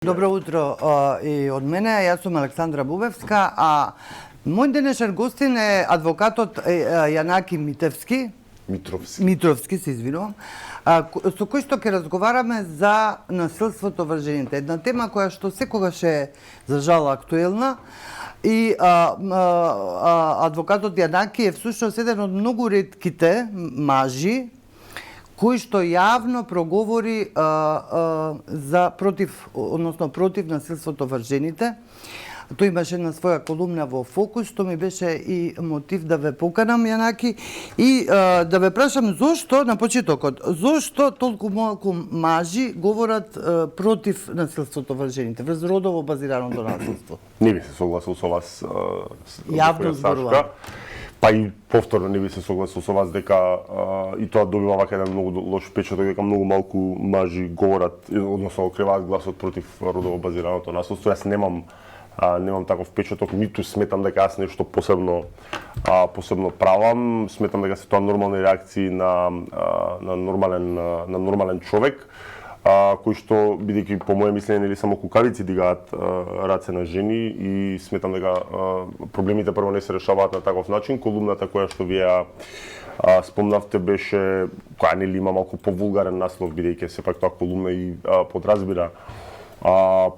Добро утро и од мене, јас сум Александра Бубевска, а мој денешен гостин е адвокатот Јанаки Митровски, се извинувам, со кој што ќе разговараме за насилството врз жените. Една тема која што секогаш е за жал актуелна и адвокатот Јанаки е всушност еден од многу ретките мажи кој што јавно проговори против насилството врз жените. Тој имаше една своја колумна во Фокус, што ми беше и мотив да ве поканам, Јанаки, и да ве прашам зошто, на почетокот, зошто толку малку мажи говорат против насилството врз жените, врз родово базираното насилство? Не би се согласил со вас, јавно зборувам. Па и повторно не би се согласил со вас дека и тоа добива вака еден многу лош впечаток дека многу малку мажи говорат, односно окреваат гласот против родово базираното насилство. Јас немам таков впечаток, ниту сметам дека јас нешто посебно правам. Сметам дека се тоа нормални реакции на нормален човек, кој што, бидејќи по моје мислење нели само кукавици дигаат раце на жени, и сметам дека проблемите прво не се решаваат на таков начин. Колумната која што вие спомнавте беше, која нели има малку повулгарен наслов, бидејќи сепак тоа колумна и подразбира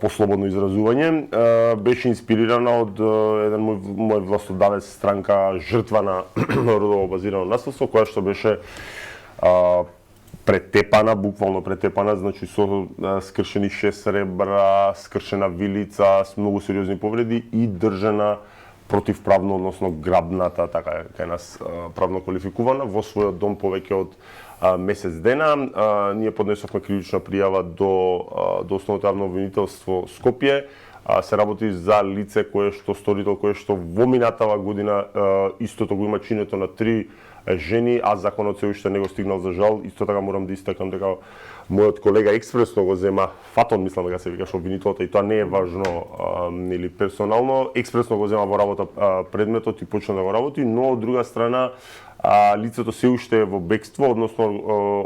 послободно изразување, беше инспирирана од еден мој властодавец странка жртва на родово базирано насилство, која што беше претепана, буквално претепана, значи со скршени 6 ребра, скршена вилица, с многу сериозни повреди и држана противправно, односно грабната, така кај нас правно квалификувана, во својот дом повеќе од месец дена. Ние поднесовме кривична пријава до Основното јавно обвинителство Скопје. Се работи за лице сторител кој што во минатава година истото го има чинето на 3 жени, а законот се уште не го стигнал за жал. Исто така морам да истакам дека мојот колега експресно го зема, Фатон мислам дека се викаше обвинителата, и тоа не е важно нели персонално, експресно го зема во работа предметот и почна да го работи, но од друга страна лицето се уште е во бегство, односно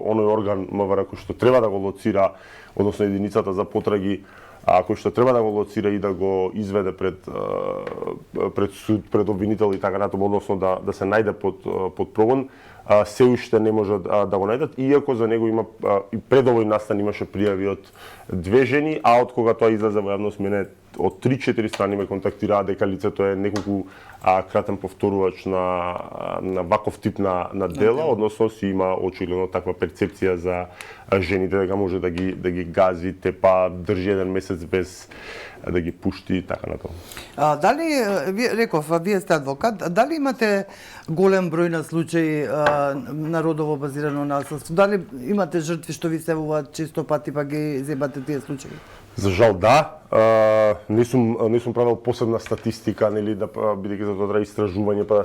оној орган МВР кој што треба да го лоцира, односно единицата за потраги, кој што треба да го лоцира и да го изведе пред суд, пред обвинител и така натаму, односно да се најде под прогон, се уште не може да го најдат, иако за него има и пред овој настан имаше пријави од 2 жени, а од кога тоа излезе во јавност, мене од 3-4 страни ме контактираа дека лицето е неколку кратен повторувач на ваков тип на дела, односно си има очигледно таква перцепција за жените, дека може да ги гази, тепа, држи еден месец без да ги пушти и така натаму. Дали, вие сте адвокат, дали имате голем број на случаи на родово базирано насилство? Дали имате жртви што ви се јавуваат често пати па ги зебате тие случаи? За жал да. Не сум правил посебна статистика, нели, бидејќи за тоа треба истражување, па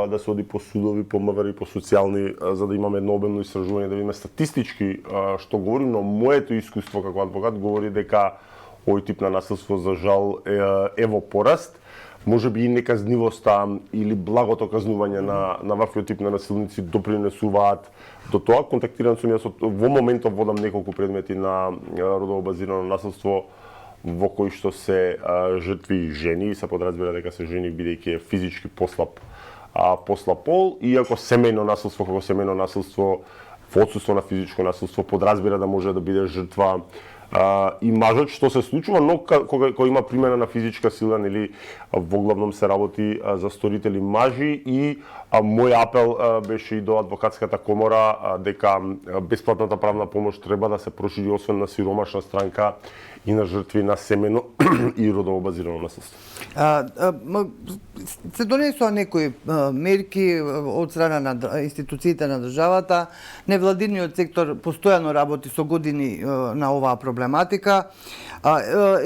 да се оди по судови, по МВР и по социјални, за да имаме едно обемно истражување, да видиме статистички што говори, но моето искуство како адвокат говори дека овој тип на насилство за жал е во пораст. Може би и неказнивоста или благото казнување на ваквиот тип на насилници допринесуваат до тоа. Контактиран сум јас, во моментов водам неколку предмети на родово базирано насилство во кои што се жртви жени, се подразбира дека се жени бидејќи е физички послаб пол, иако семејно насилство како семејно насилство во отсуство на физичко насилство подразбира да може да биде жртва и мажот, што се случува, но кога има примена на физичка сила, нели, воглавном се работи за сторители мажи, и мој апел беше и до адвокатската комора дека бесплатната правна помош треба да се прошири освен на сиромашна странка и на жртви на семено и родово базирано насилство. Се донесоа некои мерки од страна на институциите на државата. Невладиниот сектор постојано работи со години на оваа проблематика.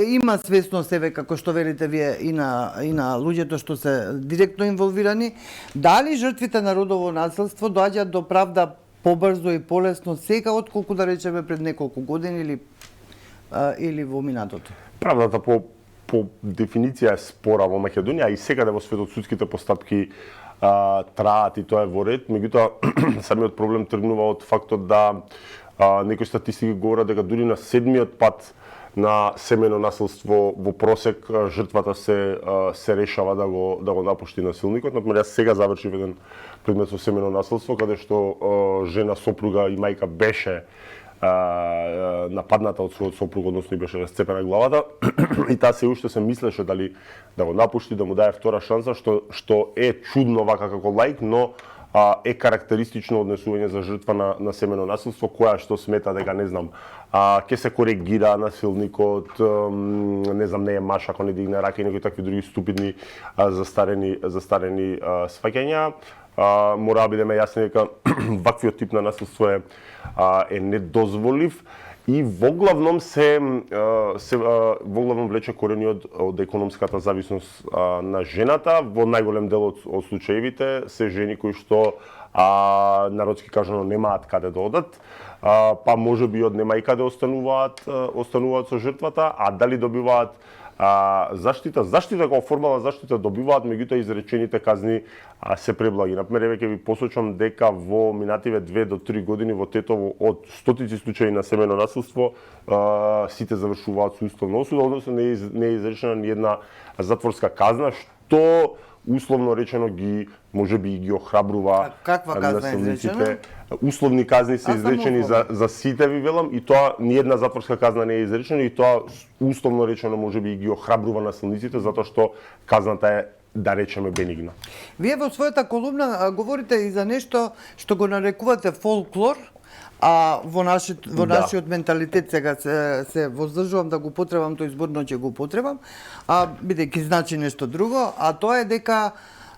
Има свесност еве како што велите вие и на луѓето што се директно инволвирани. Дали жртвите на родово насилство доаѓаат до правда побрзо и полесно сега отколку да речеме пред неколку години или во минатото? Правдата по дефиниција е спора во Македонија, и секаде во светот судските постапки траат, и тоа е во ред. Меѓутоа самиот проблем тргнува од фактот да некои статистики говорат дека дури на 7-миот пат на семено насилство во просек жртвата се решава да го напушти насилникот. Например, јас сега завршив еден предмет со семено насилство каде што жена сопруга и мајка беше нападната од својот сопруг, односно и беше расцепена главата и таа се уште се мислеше дали да го напушти, да му даде втора шанса, што е чудно вака како лаик, но е карактеристично однесување за жртва на семено насилство, која што смета дека, не знам, ќе се коригира насилникот, не знам, не е маш ако не дигне рака и некои такви други ступидни застарени сваќања. Мора да бидеме јасни дека ваквиот тип на насилство е недозволив и воглавном воглавном влече корени од економската зависност на жената. Во најголем дел од случаевите се жени кои што народски кажано немаат каде да одат, па можеби од нема и каде остануваат со жртвата, а дали добиваат заштита како формална заштита добиваат, меѓутоа изречените казни се преблаги. Например, еве ќе ви посочам дека во минативе 2 до 3 години во Тетово од стотици случаи на семено насилство сите завршуваат со уставна осуда, односно не е изречена ни една затворска казна, што условно речено можеби ги охрабрува насилниците. Условни казни се изречени за сите, ви велам, и тоа ни една затворска казна не е изречена и тоа условно речено можеби ги охрабрува насилниците затоа што казната е, да речеме, бенигна. Вие во својата колумна говорите и за нешто што го нарекувате фолклор, а во нашиот менталитет сега се воздржувам да го употребам тој збор, но ќе го употребам, бидејќи значи нешто друго, а тоа е дека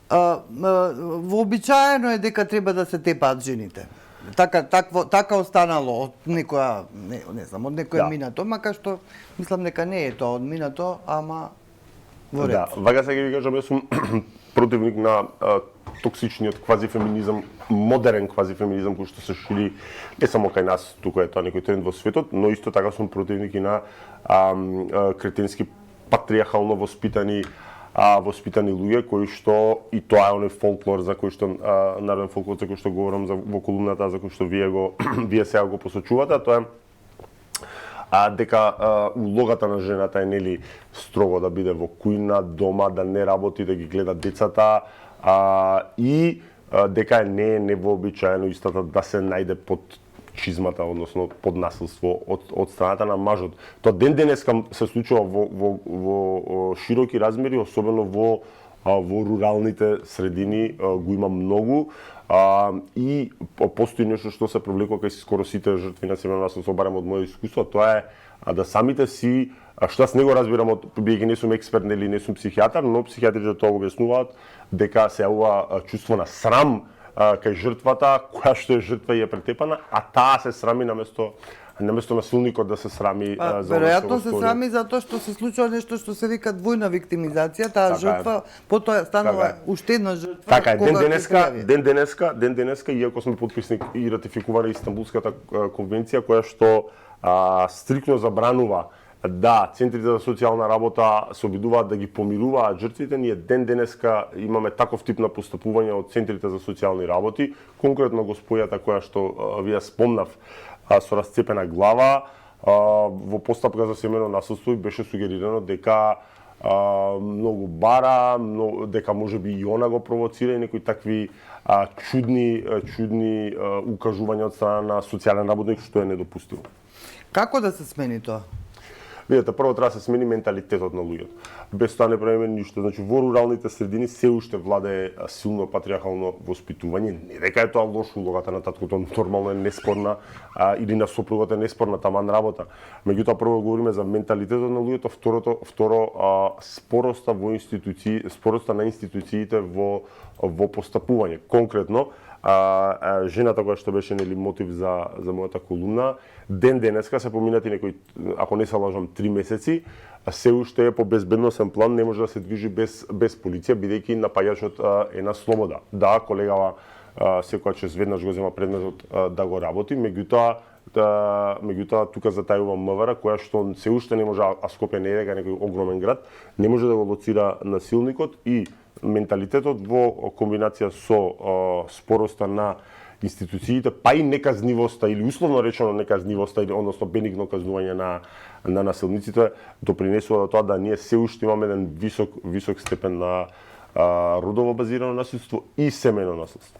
вообичаено е дека треба да се тепаат жените. Така останало од некоја, не знам, од некоја минато, макар што мислам дека не е тоа од минато, ама во ред. Да, вака сега ви кажам, јас сум противник на токсичниот квазифеминизам, модерен квазифеминизам кој што се шири не само кај нас, туку е тоа некој тренд во светот, но исто така сум противник и на кретенски патриархално воспитани луѓе кои што, и тоа е оној фолклор за кој што народен фолклор за кој што говорам во колумната, за кој што вие сега го посочувате, тоа е дека улогата на жената е нели строго да биде во кујна, дома, да не работи, да ги гледа децата, и дека не е невообичаено истата да се најде под чизмата, односно под насилство од страната на мажот. Тоа ден денеска се случува во широки размери, особено во руралните средини го има многу, и постои нешто што се привлекува кај скоро сите жртви на семено насилство, барем од моје искуство, тоа е да самите си, што јас не го разбирам, бидејќи не сум експерт или не сум психијатар, но психијатрите тоа го објаснуваат, дека се јавува чувство на срам кај жртвата, која што е жртва и е претепана, а таа се срами наместо насилникот да се срами за веројатно се срами затоа што се случува нешто што се вика двојна виктимизација, таа жртва потоа станува уште една жртва. Така е, ден денеска, иако сме подписник и ратификувана Истанбулската конвенција која што стриктно забранува да центрите за социјална работа се обидуваат да ги помируваат жртвите, ние ден денеска имаме таков тип на постапување од центрите за социјални работи, конкретно госпојата која што вие спомнав со расцепена глава, во постапка за семено насилство беше сугерирано дека многу бара, дека можеби и она го провоцира и некои такви чудни укажувања од страна на социјален работник, што е недопустимо. Како да се смени тоа? Видете, прво треба да се смени менталитетот на луѓето. Без тоа не правиме ништо. Значи, во руралните средини се уште владее силно патриархално воспитување. Не дека е тоа лошо, улогата на таткото нормално е неспорна, или на сопругата е неспорна, таман работа. Меѓутоа, прво говориме за менталитетот на луѓето, второ спороста на институциите во постапување. Конкретно, жената која што беше нели мотив за мојата колумна, ден денеска се поминати некои, ако не се лажам, 3 месеци, се уште е по безбедносен план, не може да се движи без полиција, бидејќи напаѓачот е на слобода. Да, колегава секојаш веднаш го зема предметот да го работи, меѓутоа тука затајува МВР, која што се уште не може, а Скопје не е дека некој огромен град, не може да го лоцира насилникот, и менталитетот во комбинација со спороста на институциите, па и неказнивоста или условно речено неказнивоста или односно бенигно казнување на насилниците допринесува до тоа да ние се уште имаме еден висок степен на родово базирано насилство и семејно насилство.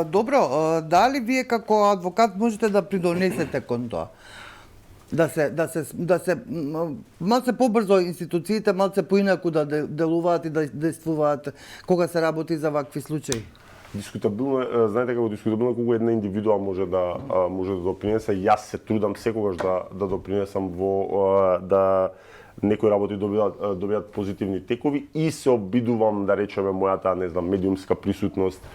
Добро, дали вие како адвокат можете да придонесете кон тоа? Да се малце побрзо институциите, малце поинаку да делуваат и да действуваат кога се работи за вакви случаи? Дискутабилно е, знаете како дискутабилно е кога една индивидуа може да допринесе. Јас се трудам секогаш да допринесам во да некои работи добијат позитивни текови и се обидувам да речеме мојата, не знам, медиумска присутност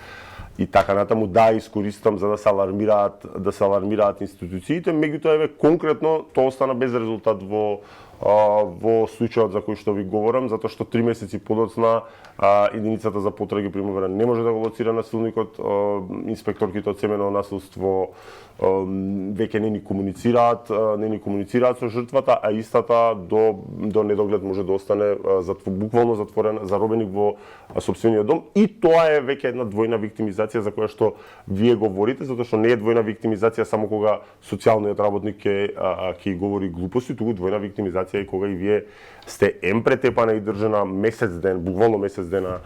и така натаму да искористам за да се алармираат институциите, меѓутоа еве конкретно тоа остана без резултат во случајот за кој што ви говорам, затоа што 3 месеци подоцна единицата за потраги Примавера не може да го лоцира насилникот, инспекторките од семејно насилство веќе не ни комуницираат со жртвата, а истата до недоглед може да остане буквално затворена, заробеник во сопствениот дом, и тоа е веќе една двојна виктимизација за која што вие говорите, затоа што не е двојна виктимизација само кога социјалниот работник ќе говори глупости, туку двојна виктимизација е кога и вие сте претепана и држана буквално месец дена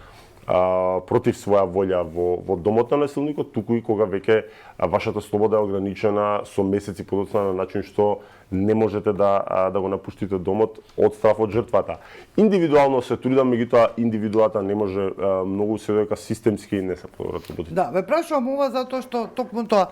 против своја волја во домот на насилникот, туку и кога веќе вашата слобода е ограничена со месеци подоцна на начин што не можете да го напуштите домот од страф од жртвата. Индивидуално се трудам, меѓутоа индивидуата не може многу се дека системски не се подобрат работите. Да, ве прашувам ова затоа што токму тоа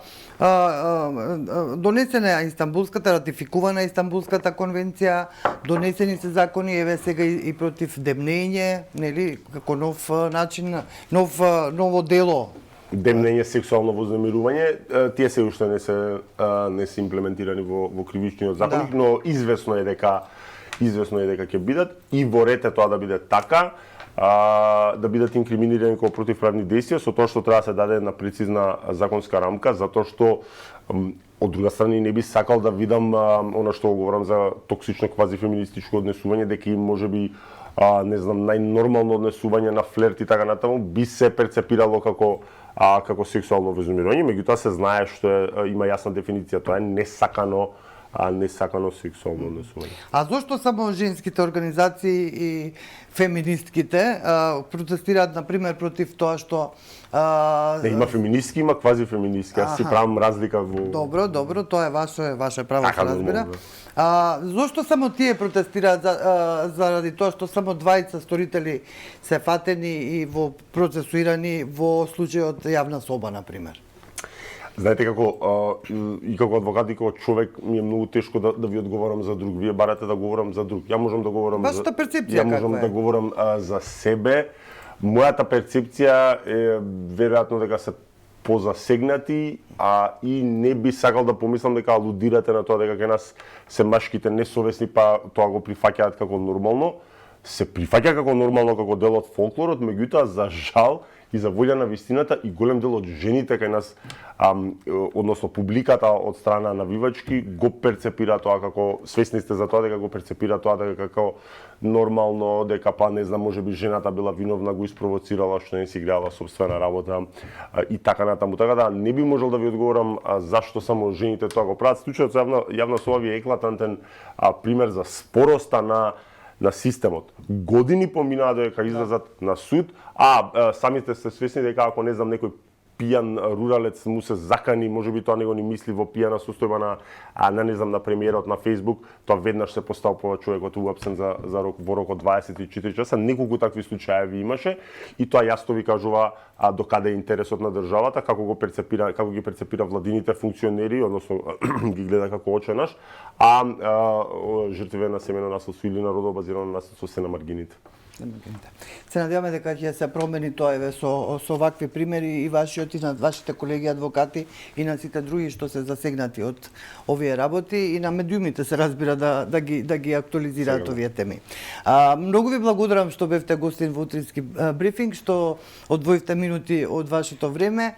донесена е Истанбулската, ратификувана е Истанбулската конвенција, донесени се закони еве сега и против демнење, нели, како нов начин, ново дело. Демнење, сексуално вознемирување, тие се уште не се имплементирани во кривичниот законник, но извесно е дека ќе бидат и во ред е тоа да биде така, да бидат инкриминирани како противправни действија, со тоа што треба да се даде една прецизна законска рамка, затоа што од друга страна не би сакал да видам она што говорам за токсично квазифеминистичко однесување, дека им можеби не знам, најнормално однесување на флерт и така натаму би се перцепирало како сексуално вознемирување, меѓутоа се знае што има јасна дефиниција, тоа е несакано сексуално однесување. А зошто само женските организации и феминистките протестираат, например, против тоа што... Не, има феминистки, има квазифеминистки, јас си правам разлика во... Добро, тоа е ваше право, се разбира. Да. Зошто само тие протестираат заради тоа што само двајца сторители се фатени и процесуирани во случајот јавна соба, например? Знаете како и како адвокат и како човек ми е многу тешко да ви одговорам за друг. Вие барате да говорам за друг. Ја можам да говорам Вашата перцепција каква е? да говорам за себе. Мојата перцепција е веројатно дека се позасегнати, и не би сакал да помислам дека алудирате на тоа дека кај нас се машките несовесни, па тоа го прифаќаат како нормално. Се прифаќа како нормално, како дел од фолклорот, меѓутоа за жал и за волја на вистината и голем дел од жените кај нас, односно публиката од страна навивачки, го перцепира тоа како, свесни сте за тоа дека го перцепира тоа дека како нормално, дека па не знам, можеби жената била виновна, го испровоцирала што не си играла собствена работа и така натаму. Така да не би можел да ви одговорам зашто само жените тоа го прават. Случајот со јавна соба ви е еклатантен пример за спороста на системот. Години поминаа дека излезат на суд, самите сте свесни дека ако не знам некој пијан руралец му се закани, можеби тоа него ни мисли во пијана состојба на не знам на премиерот на Facebook, тоа веднаш се постапува човекот уапсен за рок во рок од 24 часа. Неколку такви случаи имаше и тоа јасно ви кажува докаде е интересот на државата, како ги перцепира владините функционери, односно ги гледа како оченаш, жртвите на семејно насилство или на родово базирано насилство се на маргините. Се надеваме дека ќе се промени тоа еве со вакви примери и вашиот и на вашите колеги адвокати и на сите други што се засегнати од овие работи и на медиумите се разбира да ги актуализираат овие теми. Многу ви благодарам што бевте гостин во утрински брифинг, што одвоивте минути од вашето време.